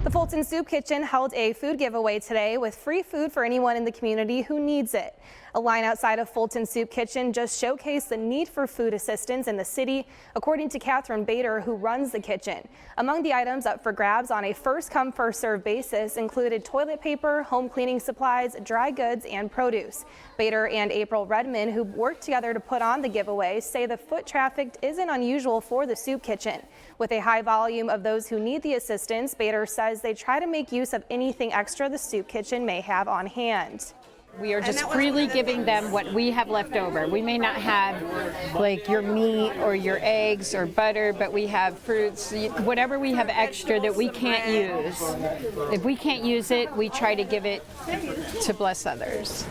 The Folsom Soup Kitchen held a food giveaway today with free food for anyone in the community who needs it. A line outside of Folsom Soup Kitchen just showcased the need for food assistance in the city, according to Catherine Bader, who runs the kitchen. Among the items up for grabs on a first-come, first-served basis included toilet paper, home cleaning supplies, dry goods, and produce. Bader and April Redmond, who worked together to put on the giveaway, say the foot traffic isn't unusual for the soup kitchen. With a high volume of those who need the assistance, Bader says they try to make use of anything extra the soup kitchen may have on hand. We are just freely giving them what we have left over. We may not have like your meat or your eggs or butter, but we have fruits, whatever we have extra that we can't use. If we can't use it, we try to give it to bless others.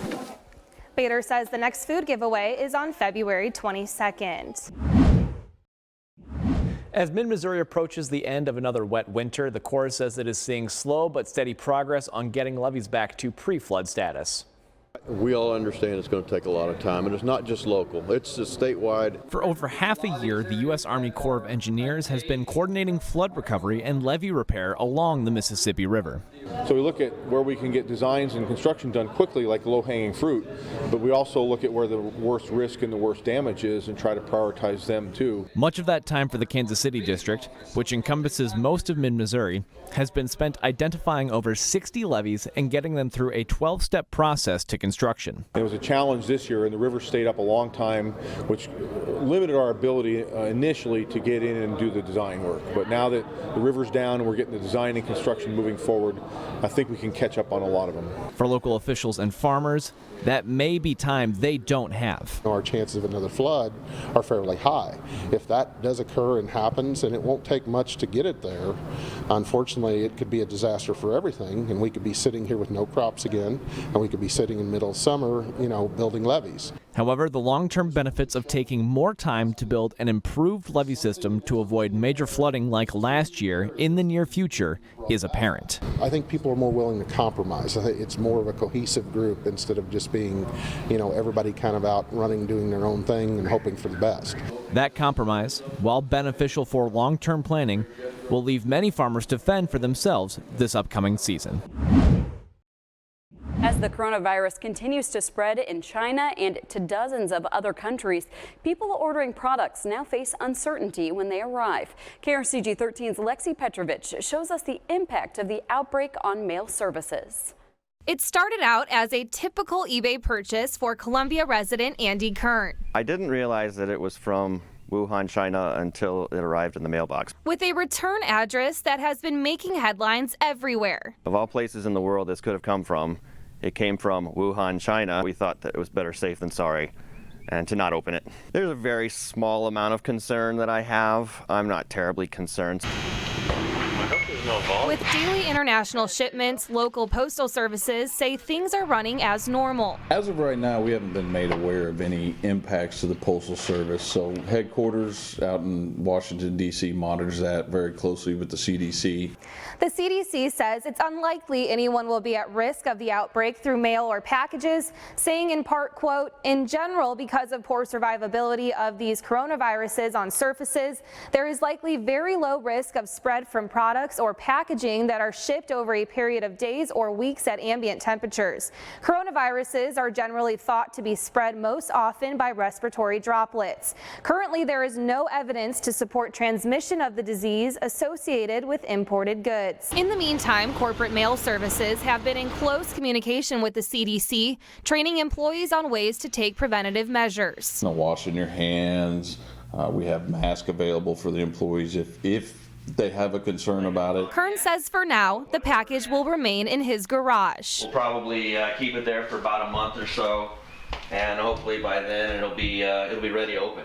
Bader says the next food giveaway is on February 22nd. As mid-Missouri approaches the end of another wet winter, the Corps says it is seeing slow but steady progress on getting levees back to pre-flood status. We all understand it's going to take a lot of time, and it's not just local, it's statewide. For over half a year, the U.S. Army Corps of Engineers has been coordinating flood recovery and levee repair along the Mississippi River. So we look at where we can get designs and construction done quickly, like low-hanging fruit, but we also look at where the worst risk and the worst damage is and try to prioritize them too. Much of that time for the Kansas City district, which encompasses most of mid-Missouri, has been spent identifying over 60 levees and getting them through a 12-step process to construction. It was a challenge this year, and the river stayed up a long time, which limited our ability initially to get in and do the design work. But now that the river's down and we're getting the design and construction moving forward, I think we can catch up on a lot of them. For local officials and farmers, that may be time they don't have. Our chances of another flood are fairly high. If that does occur and happens, and it won't take much to get it there, unfortunately it could be a disaster for everything, and we could be sitting here with no crops again, and we could be sitting in middle of summer, building levees. However, the long-term benefits of taking more time to build an improved levee system to avoid major flooding like last year in the near future is apparent. I think people are more willing to compromise. I think it's more of a cohesive group instead of just being, everybody kind of out running, doing their own thing and hoping for the best. That compromise, while beneficial for long-term planning, will leave many farmers to fend for themselves this upcoming season. As the coronavirus continues to spread in China and to dozens of other countries, people ordering products now face uncertainty when they arrive. KRCG 13's Lexi Petrovich shows us the impact of the outbreak on mail services. It started out as a typical eBay purchase for Columbia resident Andy Kern. I didn't realize that it was from Wuhan, China until it arrived in the mailbox. With a return address that has been making headlines everywhere. Of all places in the world this could have come from, it came from Wuhan, China. We thought that it was better safe than sorry, and to not open it. There's a very small amount of concern that I have. I'm not terribly concerned. With daily international shipments, local postal services say things are running as normal. As of right now, we haven't been made aware of any impacts to the Postal Service, so headquarters out in Washington, D.C. monitors that very closely with the CDC. The CDC says it's unlikely anyone will be at risk of the outbreak through mail or packages, saying in part, quote, in general, because of poor survivability of these coronaviruses on surfaces, there is likely very low risk of spread from products or packaging that are shipped over a period of days or weeks at ambient temperatures. Coronaviruses are generally thought to be spread most often by respiratory droplets. Currently, there is no evidence to support transmission of the disease associated with imported goods. In the meantime, corporate mail services have been in close communication with the CDC, training employees on ways to take preventative measures. Washing your hands. We have masks available for the employees if they have a concern about it. Kern says for now, the package will remain in his garage. We'll probably keep it there for about a month or so, and hopefully by then it'll be ready to open.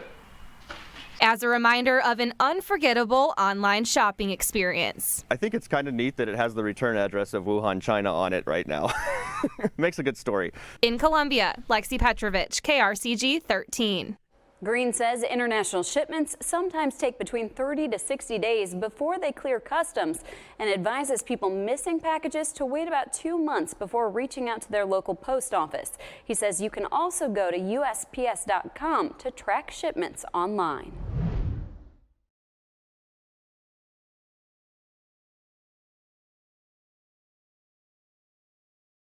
As a reminder of an unforgettable online shopping experience. I think it's kind of neat that it has the return address of Wuhan, China on it right now. Makes a good story. In Columbia, Lexi Petrovich, KRCG 13. Green says international shipments sometimes take between 30 to 60 days before they clear customs, and advises people missing packages to wait about 2 months before reaching out to their local post office. He says you can also go to USPS.com to track shipments online.